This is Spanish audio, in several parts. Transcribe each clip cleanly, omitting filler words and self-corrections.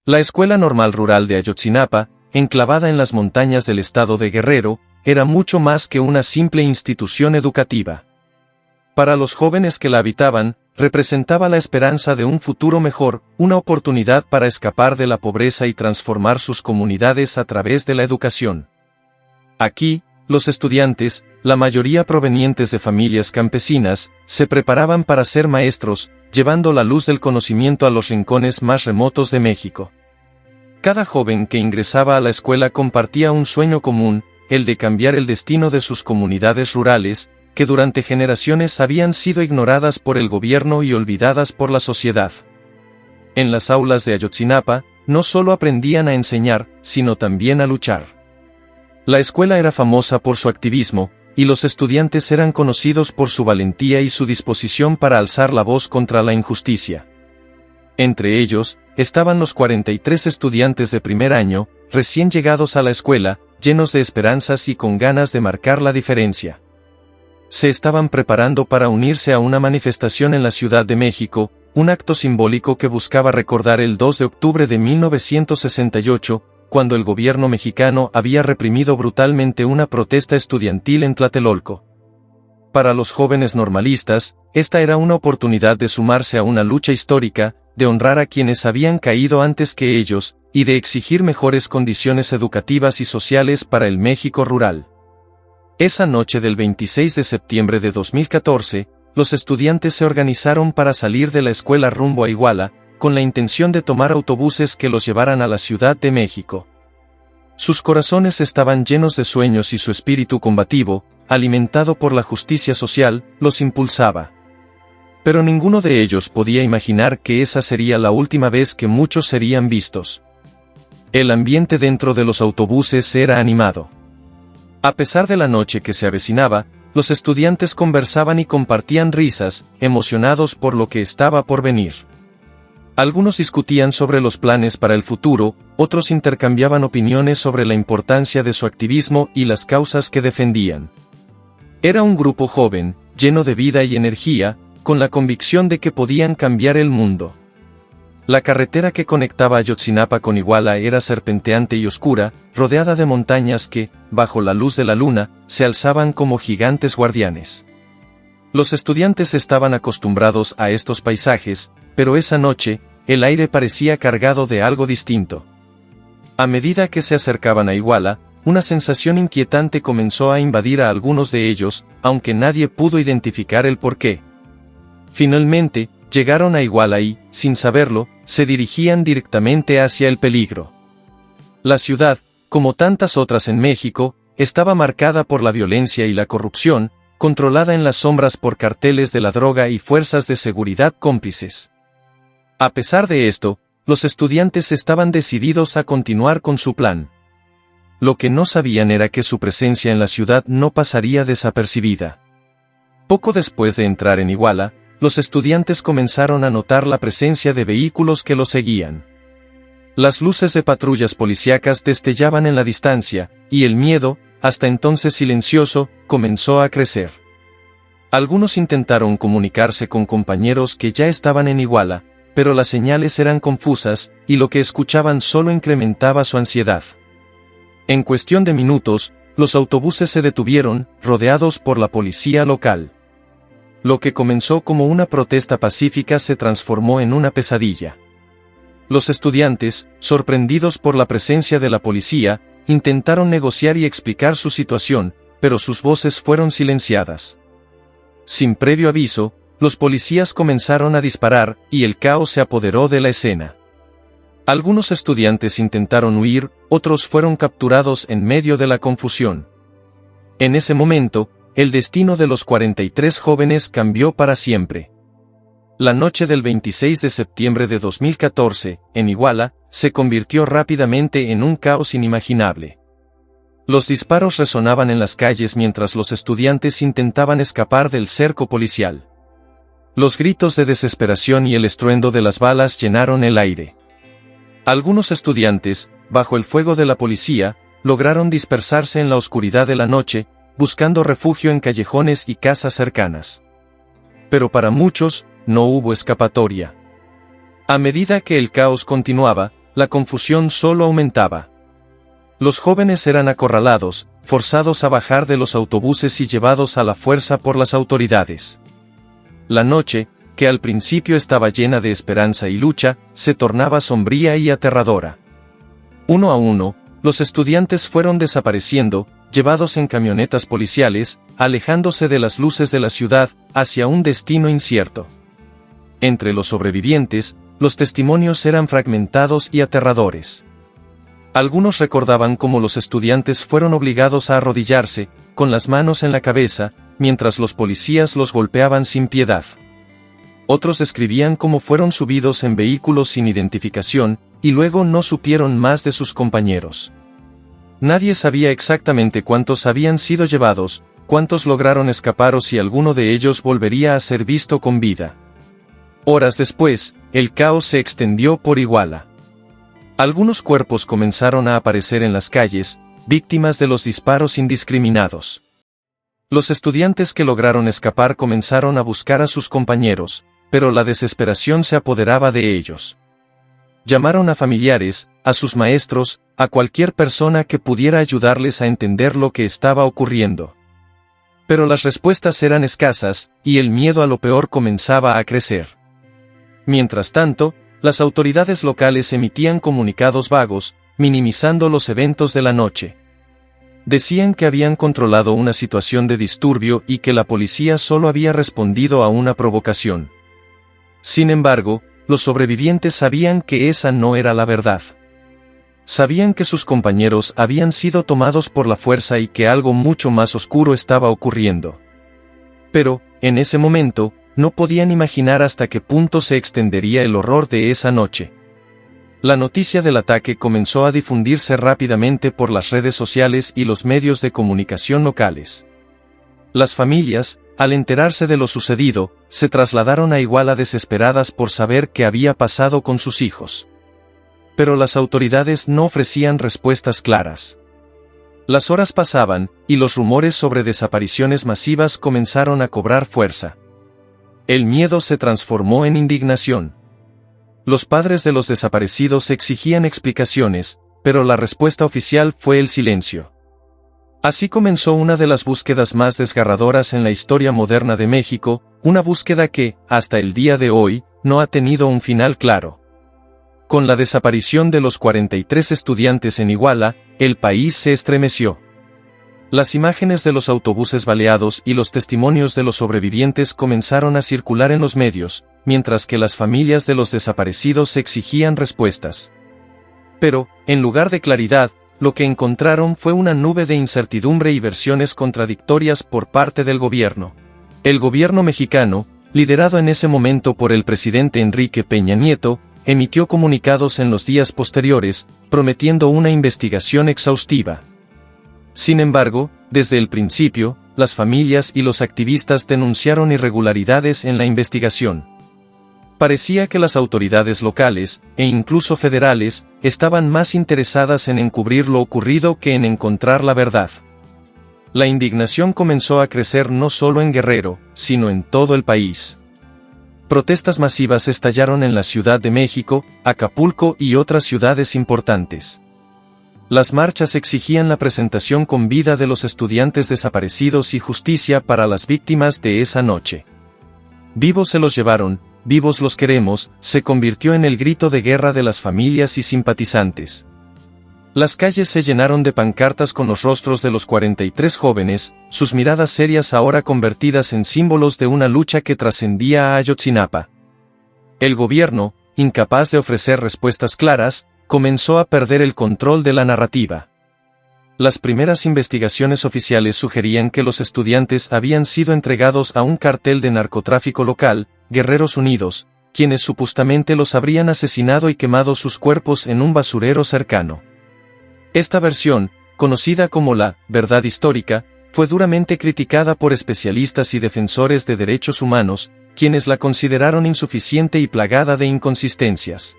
La Escuela Normal Rural de Ayotzinapa, enclavada en las montañas del estado de Guerrero, era mucho más que una simple institución educativa. Para los jóvenes que la habitaban, representaba la esperanza de un futuro mejor, una oportunidad para escapar de la pobreza y transformar sus comunidades a través de la educación. Aquí, los estudiantes, la mayoría provenientes de familias campesinas, se preparaban para ser maestros, llevando la luz del conocimiento a los rincones más remotos de México. Cada joven que ingresaba a la escuela compartía un sueño común, el de cambiar el destino de sus comunidades rurales, que durante generaciones habían sido ignoradas por el gobierno y olvidadas por la sociedad. En las aulas de Ayotzinapa, no solo aprendían a enseñar, sino también a luchar. La escuela era famosa por su activismo, y los estudiantes eran conocidos por su valentía y su disposición para alzar la voz contra la injusticia. Entre ellos, estaban los 43 estudiantes de primer año, recién llegados a la escuela, llenos de esperanzas y con ganas de marcar la diferencia. Se estaban preparando para unirse a una manifestación en la Ciudad de México, un acto simbólico que buscaba recordar el 2 de octubre de 1968, cuando el gobierno mexicano había reprimido brutalmente una protesta estudiantil en Tlatelolco. Para los jóvenes normalistas, esta era una oportunidad de sumarse a una lucha histórica, de honrar a quienes habían caído antes que ellos, y de exigir mejores condiciones educativas y sociales para el México rural. Esa noche del 26 de septiembre de 2014, los estudiantes se organizaron para salir de la escuela rumbo a Iguala, con la intención de tomar autobuses que los llevaran a la Ciudad de México. Sus corazones estaban llenos de sueños y su espíritu combativo, alimentado por la justicia social, los impulsaba. Pero ninguno de ellos podía imaginar que esa sería la última vez que muchos serían vistos. El ambiente dentro de los autobuses era animado. A pesar de la noche que se avecinaba, los estudiantes conversaban y compartían risas, emocionados por lo que estaba por venir. Algunos discutían sobre los planes para el futuro, otros intercambiaban opiniones sobre la importancia de su activismo y las causas que defendían. Era un grupo joven, lleno de vida y energía, con la convicción de que podían cambiar el mundo. La carretera que conectaba Ayotzinapa con Iguala era serpenteante y oscura, rodeada de montañas que, bajo la luz de la luna, se alzaban como gigantes guardianes. Los estudiantes estaban acostumbrados a estos paisajes, pero esa noche, el aire parecía cargado de algo distinto. A medida que se acercaban a Iguala, una sensación inquietante comenzó a invadir a algunos de ellos, aunque nadie pudo identificar el porqué. Finalmente, llegaron a Iguala y, sin saberlo, se dirigían directamente hacia el peligro. La ciudad, como tantas otras en México, estaba marcada por la violencia y la corrupción, controlada en las sombras por carteles de la droga y fuerzas de seguridad cómplices. A pesar de esto, los estudiantes estaban decididos a continuar con su plan. Lo que no sabían era que su presencia en la ciudad no pasaría desapercibida. Poco después de entrar en Iguala, los estudiantes comenzaron a notar la presencia de vehículos que los seguían. Las luces de patrullas policíacas destellaban en la distancia, y el miedo, hasta entonces silencioso, comenzó a crecer. Algunos intentaron comunicarse con compañeros que ya estaban en Iguala, pero las señales eran confusas, y lo que escuchaban solo incrementaba su ansiedad. En cuestión de minutos, los autobuses se detuvieron, rodeados por la policía local. Lo que comenzó como una protesta pacífica se transformó en una pesadilla. Los estudiantes, sorprendidos por la presencia de la policía, intentaron negociar y explicar su situación, pero sus voces fueron silenciadas. Sin previo aviso, los policías comenzaron a disparar, y el caos se apoderó de la escena. Algunos estudiantes intentaron huir, otros fueron capturados en medio de la confusión. En ese momento, el destino de los 43 jóvenes cambió para siempre. La noche del 26 de septiembre de 2014, en Iguala, se convirtió rápidamente en un caos inimaginable. Los disparos resonaban en las calles mientras los estudiantes intentaban escapar del cerco policial. Los gritos de desesperación y el estruendo de las balas llenaron el aire. Algunos estudiantes, bajo el fuego de la policía, lograron dispersarse en la oscuridad de la noche, buscando refugio en callejones y casas cercanas. Pero para muchos, no hubo escapatoria. A medida que el caos continuaba, la confusión solo aumentaba. Los jóvenes eran acorralados, forzados a bajar de los autobuses y llevados a la fuerza por las autoridades. La noche, que al principio estaba llena de esperanza y lucha, se tornaba sombría y aterradora. Uno a uno, los estudiantes fueron desapareciendo, llevados en camionetas policiales, alejándose de las luces de la ciudad, hacia un destino incierto. Entre los sobrevivientes, los testimonios eran fragmentados y aterradores. Algunos recordaban cómo los estudiantes fueron obligados a arrodillarse, con las manos en la cabeza, mientras los policías los golpeaban sin piedad. Otros describían cómo fueron subidos en vehículos sin identificación, y luego no supieron más de sus compañeros. Nadie sabía exactamente cuántos habían sido llevados, cuántos lograron escapar o si alguno de ellos volvería a ser visto con vida. Horas después, el caos se extendió por Iguala. Algunos cuerpos comenzaron a aparecer en las calles, víctimas de los disparos indiscriminados. Los estudiantes que lograron escapar comenzaron a buscar a sus compañeros, pero la desesperación se apoderaba de ellos. Llamaron a familiares, a sus maestros, a cualquier persona que pudiera ayudarles a entender lo que estaba ocurriendo. Pero las respuestas eran escasas, y el miedo a lo peor comenzaba a crecer. Mientras tanto, las autoridades locales emitían comunicados vagos, minimizando los eventos de la noche. Decían que habían controlado una situación de disturbio y que la policía solo había respondido a una provocación. Sin embargo, los sobrevivientes sabían que esa no era la verdad. Sabían que sus compañeros habían sido tomados por la fuerza y que algo mucho más oscuro estaba ocurriendo. Pero, en ese momento, no podían imaginar hasta qué punto se extendería el horror de esa noche. La noticia del ataque comenzó a difundirse rápidamente por las redes sociales y los medios de comunicación locales. Las familias, al enterarse de lo sucedido, se trasladaron a Iguala desesperadas por saber qué había pasado con sus hijos. Pero las autoridades no ofrecían respuestas claras. Las horas pasaban, y los rumores sobre desapariciones masivas comenzaron a cobrar fuerza. El miedo se transformó en indignación. Los padres de los desaparecidos exigían explicaciones, pero la respuesta oficial fue el silencio. Así comenzó una de las búsquedas más desgarradoras en la historia moderna de México, una búsqueda que, hasta el día de hoy, no ha tenido un final claro. Con la desaparición de los 43 estudiantes en Iguala, el país se estremeció. Las imágenes de los autobuses baleados y los testimonios de los sobrevivientes comenzaron a circular en los medios, mientras que las familias de los desaparecidos exigían respuestas. Pero, en lugar de claridad, lo que encontraron fue una nube de incertidumbre y versiones contradictorias por parte del gobierno. El gobierno mexicano, liderado en ese momento por el presidente Enrique Peña Nieto, emitió comunicados en los días posteriores, prometiendo una investigación exhaustiva. Sin embargo, desde el principio, las familias y los activistas denunciaron irregularidades en la investigación. Parecía que las autoridades locales, e incluso federales, estaban más interesadas en encubrir lo ocurrido que en encontrar la verdad. La indignación comenzó a crecer no solo en Guerrero, sino en todo el país. Protestas masivas estallaron en la Ciudad de México, Acapulco y otras ciudades importantes. Las marchas exigían la presentación con vida de los estudiantes desaparecidos y justicia para las víctimas de esa noche. Vivos se los llevaron, vivos los queremos, se convirtió en el grito de guerra de las familias y simpatizantes. Las calles se llenaron de pancartas con los rostros de los 43 jóvenes, sus miradas serias ahora convertidas en símbolos de una lucha que trascendía a Ayotzinapa. El gobierno, incapaz de ofrecer respuestas claras, comenzó a perder el control de la narrativa. Las primeras investigaciones oficiales sugerían que los estudiantes habían sido entregados a un cartel de narcotráfico local, Guerreros Unidos, quienes supuestamente los habrían asesinado y quemado sus cuerpos en un basurero cercano. Esta versión, conocida como la verdad histórica, fue duramente criticada por especialistas y defensores de derechos humanos, quienes la consideraron insuficiente y plagada de inconsistencias.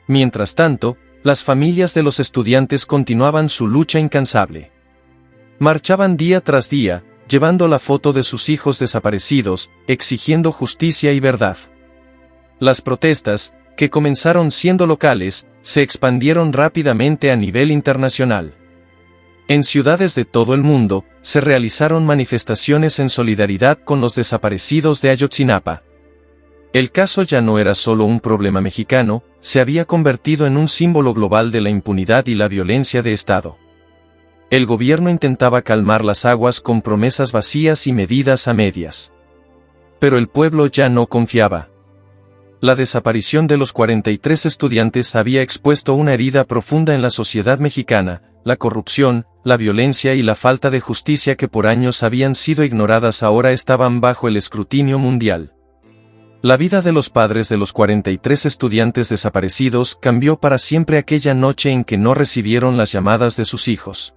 Mientras tanto, las familias de los estudiantes continuaban su lucha incansable. Marchaban día tras día, llevando la foto de sus hijos desaparecidos, exigiendo justicia y verdad. Las protestas, que comenzaron siendo locales, se expandieron rápidamente a nivel internacional. En ciudades de todo el mundo, se realizaron manifestaciones en solidaridad con los desaparecidos de Ayotzinapa. El caso ya no era solo un problema mexicano, se había convertido en un símbolo global de la impunidad y la violencia de Estado. El gobierno intentaba calmar las aguas con promesas vacías y medidas a medias. Pero el pueblo ya no confiaba. La desaparición de los 43 estudiantes había expuesto una herida profunda en la sociedad mexicana, la corrupción, la violencia y la falta de justicia que por años habían sido ignoradas ahora estaban bajo el escrutinio mundial. La vida de los padres de los 43 estudiantes desaparecidos cambió para siempre aquella noche en que no recibieron las llamadas de sus hijos.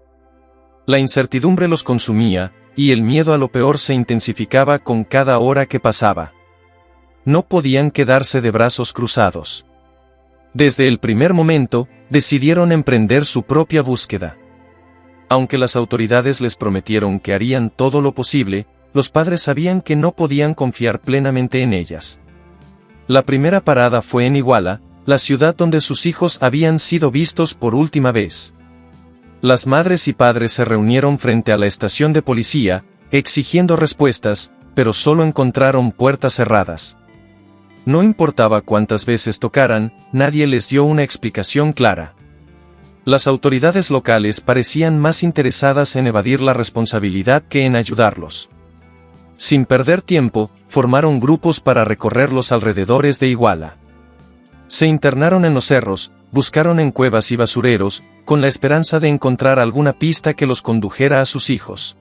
La incertidumbre los consumía, y el miedo a lo peor se intensificaba con cada hora que pasaba. No podían quedarse de brazos cruzados. Desde el primer momento, decidieron emprender su propia búsqueda. Aunque las autoridades les prometieron que harían todo lo posible, los padres sabían que no podían confiar plenamente en ellas. La primera parada fue en Iguala, la ciudad donde sus hijos habían sido vistos por última vez. Las madres y padres se reunieron frente a la estación de policía, exigiendo respuestas, pero solo encontraron puertas cerradas. No importaba cuántas veces tocaran, nadie les dio una explicación clara. Las autoridades locales parecían más interesadas en evadir la responsabilidad que en ayudarlos. Sin perder tiempo, formaron grupos para recorrer los alrededores de Iguala. Se internaron en los cerros, buscaron en cuevas y basureros, con la esperanza de encontrar alguna pista que los condujera a sus hijos.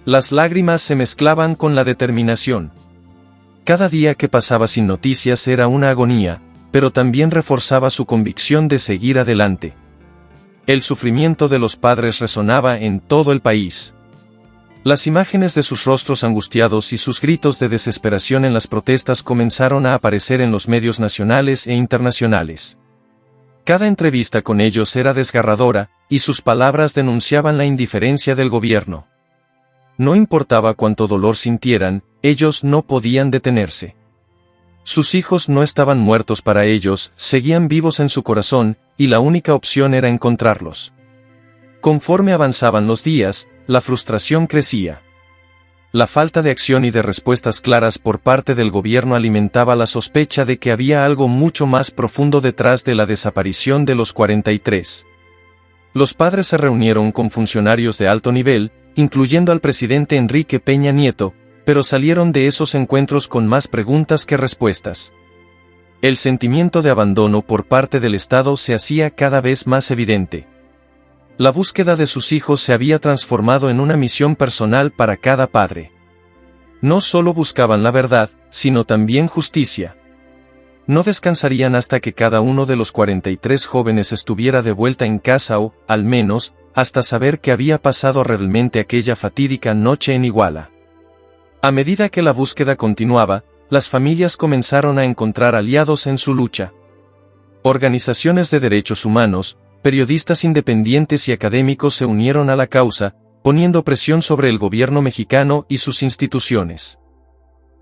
Las lágrimas se mezclaban con la determinación. Cada día que pasaba sin noticias era una agonía, pero también reforzaba su convicción de seguir adelante. El sufrimiento de los padres resonaba en todo el país. Las imágenes de sus rostros angustiados y sus gritos de desesperación en las protestas comenzaron a aparecer en los medios nacionales e internacionales. Cada entrevista con ellos era desgarradora, y sus palabras denunciaban la indiferencia del gobierno. No importaba cuánto dolor sintieran, ellos no podían detenerse. Sus hijos no estaban muertos para ellos, seguían vivos en su corazón, y la única opción era encontrarlos. Conforme avanzaban los días, la frustración crecía. La falta de acción y de respuestas claras por parte del gobierno alimentaba la sospecha de que había algo mucho más profundo detrás de la desaparición de los 43. Los padres se reunieron con funcionarios de alto nivel, incluyendo al presidente Enrique Peña Nieto, pero salieron de esos encuentros con más preguntas que respuestas. El sentimiento de abandono por parte del Estado se hacía cada vez más evidente. La búsqueda de sus hijos se había transformado en una misión personal para cada padre. No solo buscaban la verdad, sino también justicia. No descansarían hasta que cada uno de los 43 jóvenes estuviera de vuelta en casa o, al menos, hasta saber qué había pasado realmente aquella fatídica noche en Iguala. A medida que la búsqueda continuaba, las familias comenzaron a encontrar aliados en su lucha. Organizaciones de derechos humanos, periodistas independientes y académicos se unieron a la causa, poniendo presión sobre el gobierno mexicano y sus instituciones.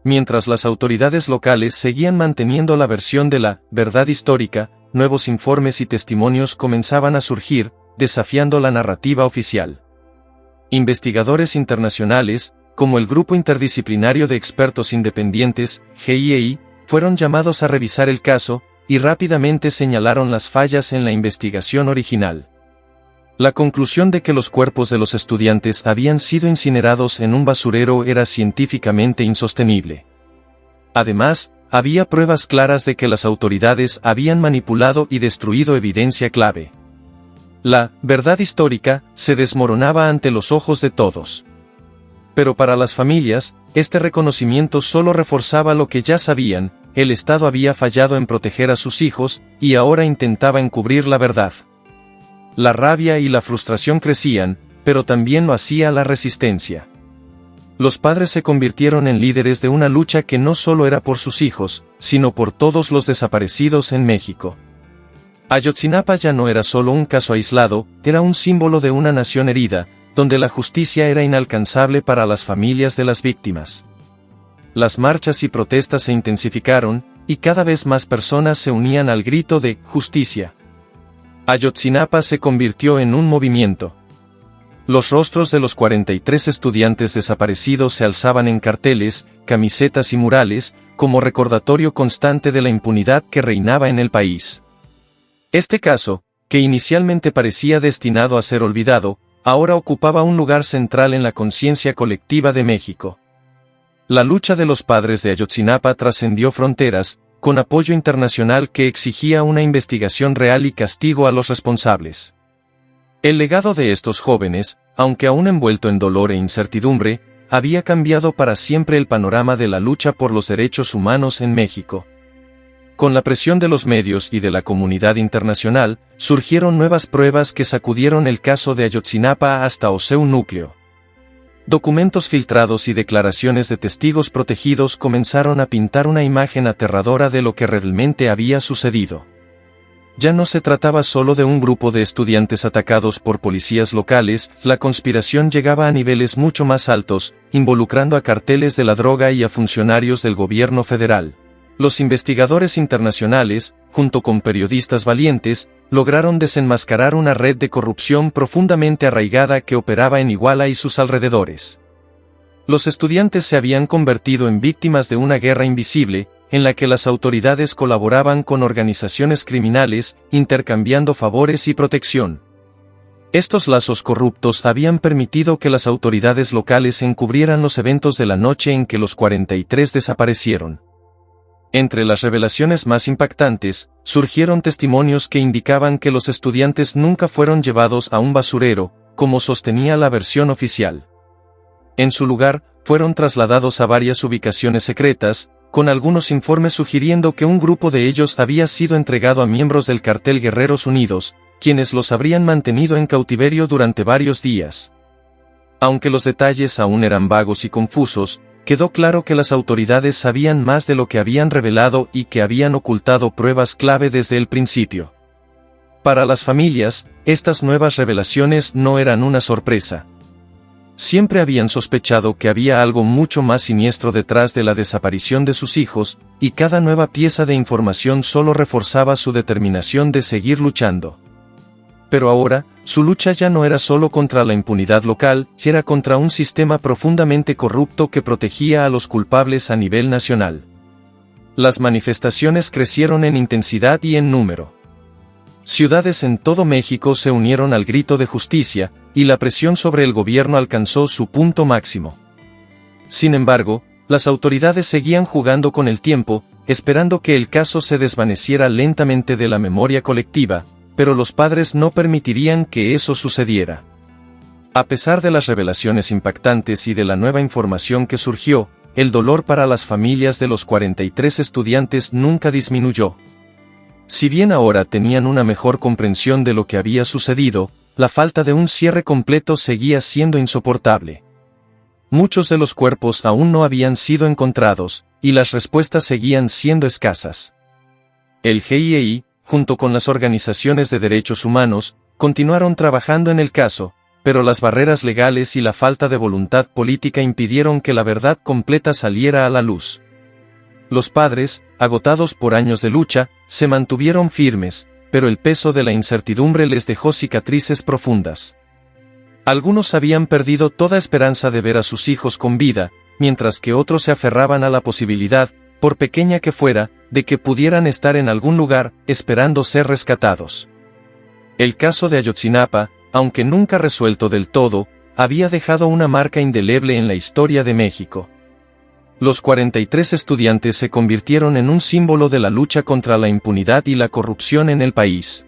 Mientras las autoridades locales seguían manteniendo la versión de la verdad histórica, nuevos informes y testimonios comenzaban a surgir, desafiando la narrativa oficial. Investigadores internacionales, como el Grupo Interdisciplinario de Expertos Independientes, GIEI, fueron llamados a revisar el caso, y rápidamente señalaron las fallas en la investigación original. La conclusión de que los cuerpos de los estudiantes habían sido incinerados en un basurero era científicamente insostenible. Además, había pruebas claras de que las autoridades habían manipulado y destruido evidencia clave. La verdad histórica se desmoronaba ante los ojos de todos. Pero para las familias, este reconocimiento solo reforzaba lo que ya sabían: el Estado había fallado en proteger a sus hijos, y ahora intentaba encubrir la verdad. La rabia y la frustración crecían, pero también lo hacía la resistencia. Los padres se convirtieron en líderes de una lucha que no solo era por sus hijos, sino por todos los desaparecidos en México. Ayotzinapa ya no era solo un caso aislado, era un símbolo de una nación herida, donde la justicia era inalcanzable para las familias de las víctimas. Las marchas y protestas se intensificaron, y cada vez más personas se unían al grito de «justicia». Ayotzinapa se convirtió en un movimiento. Los rostros de los 43 estudiantes desaparecidos se alzaban en carteles, camisetas y murales, como recordatorio constante de la impunidad que reinaba en el país. Este caso, que inicialmente parecía destinado a ser olvidado, ahora ocupaba un lugar central en la conciencia colectiva de México. La lucha de los padres de Ayotzinapa trascendió fronteras, con apoyo internacional que exigía una investigación real y castigo a los responsables. El legado de estos jóvenes, aunque aún envuelto en dolor e incertidumbre, había cambiado para siempre el panorama de la lucha por los derechos humanos en México. Con la presión de los medios y de la comunidad internacional, surgieron nuevas pruebas que sacudieron el caso de Ayotzinapa hasta su núcleo. Documentos filtrados y declaraciones de testigos protegidos comenzaron a pintar una imagen aterradora de lo que realmente había sucedido. Ya no se trataba solo de un grupo de estudiantes atacados por policías locales, la conspiración llegaba a niveles mucho más altos, involucrando a carteles de la droga y a funcionarios del gobierno federal. Los investigadores internacionales, junto con periodistas valientes, lograron desenmascarar una red de corrupción profundamente arraigada que operaba en Iguala y sus alrededores. Los estudiantes se habían convertido en víctimas de una guerra invisible, en la que las autoridades colaboraban con organizaciones criminales, intercambiando favores y protección. Estos lazos corruptos habían permitido que las autoridades locales encubrieran los eventos de la noche en que los 43 desaparecieron. Entre las revelaciones más impactantes, surgieron testimonios que indicaban que los estudiantes nunca fueron llevados a un basurero, como sostenía la versión oficial. En su lugar, fueron trasladados a varias ubicaciones secretas, con algunos informes sugiriendo que un grupo de ellos había sido entregado a miembros del cartel Guerreros Unidos, quienes los habrían mantenido en cautiverio durante varios días. Aunque los detalles aún eran vagos y confusos, quedó claro que las autoridades sabían más de lo que habían revelado y que habían ocultado pruebas clave desde el principio. Para las familias, estas nuevas revelaciones no eran una sorpresa. Siempre habían sospechado que había algo mucho más siniestro detrás de la desaparición de sus hijos, y cada nueva pieza de información solo reforzaba su determinación de seguir luchando. Pero ahora, su lucha ya no era solo contra la impunidad local, era contra un sistema profundamente corrupto que protegía a los culpables a nivel nacional. Las manifestaciones crecieron en intensidad y en número. Ciudades en todo México se unieron al grito de justicia, y la presión sobre el gobierno alcanzó su punto máximo. Sin embargo, las autoridades seguían jugando con el tiempo, esperando que el caso se desvaneciera lentamente de la memoria colectiva, pero los padres no permitirían que eso sucediera. A pesar de las revelaciones impactantes y de la nueva información que surgió, el dolor para las familias de los 43 estudiantes nunca disminuyó. Si bien ahora tenían una mejor comprensión de lo que había sucedido, la falta de un cierre completo seguía siendo insoportable. Muchos de los cuerpos aún no habían sido encontrados, y las respuestas seguían siendo escasas. El GIEI, junto con las organizaciones de derechos humanos, continuaron trabajando en el caso, pero las barreras legales y la falta de voluntad política impidieron que la verdad completa saliera a la luz. Los padres, agotados por años de lucha, se mantuvieron firmes, pero el peso de la incertidumbre les dejó cicatrices profundas. Algunos habían perdido toda esperanza de ver a sus hijos con vida, mientras que otros se aferraban a la posibilidad, por pequeña que fuera, de que pudieran estar en algún lugar, esperando ser rescatados. El caso de Ayotzinapa, aunque nunca resuelto del todo, había dejado una marca indeleble en la historia de México. Los 43 estudiantes se convirtieron en un símbolo de la lucha contra la impunidad y la corrupción en el país.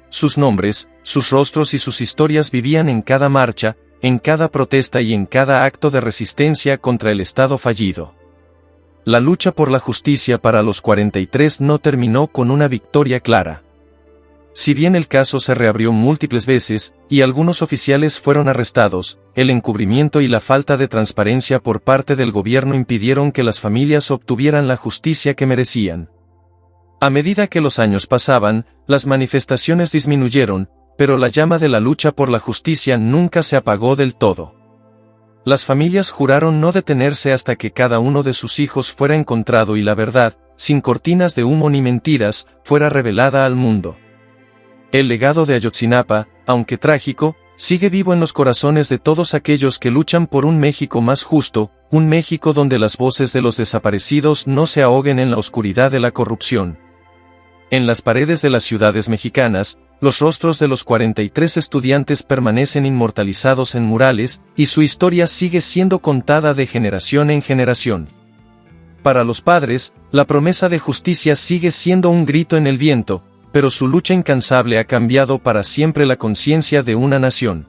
Sus nombres, sus rostros y sus historias vivían en cada marcha, en cada protesta y en cada acto de resistencia contra el Estado fallido. La lucha por la justicia para los 43 no terminó con una victoria clara. Si bien el caso se reabrió múltiples veces, y algunos oficiales fueron arrestados, el encubrimiento y la falta de transparencia por parte del gobierno impidieron que las familias obtuvieran la justicia que merecían. A medida que los años pasaban, las manifestaciones disminuyeron, pero la llama de la lucha por la justicia nunca se apagó del todo. Las familias juraron no detenerse hasta que cada uno de sus hijos fuera encontrado y la verdad, sin cortinas de humo ni mentiras, fuera revelada al mundo. El legado de Ayotzinapa, aunque trágico, sigue vivo en los corazones de todos aquellos que luchan por un México más justo, un México donde las voces de los desaparecidos no se ahoguen en la oscuridad de la corrupción. En las paredes de las ciudades mexicanas, los rostros de los 43 estudiantes permanecen inmortalizados en murales, y su historia sigue siendo contada de generación en generación. Para los padres, la promesa de justicia sigue siendo un grito en el viento, pero su lucha incansable ha cambiado para siempre la conciencia de una nación.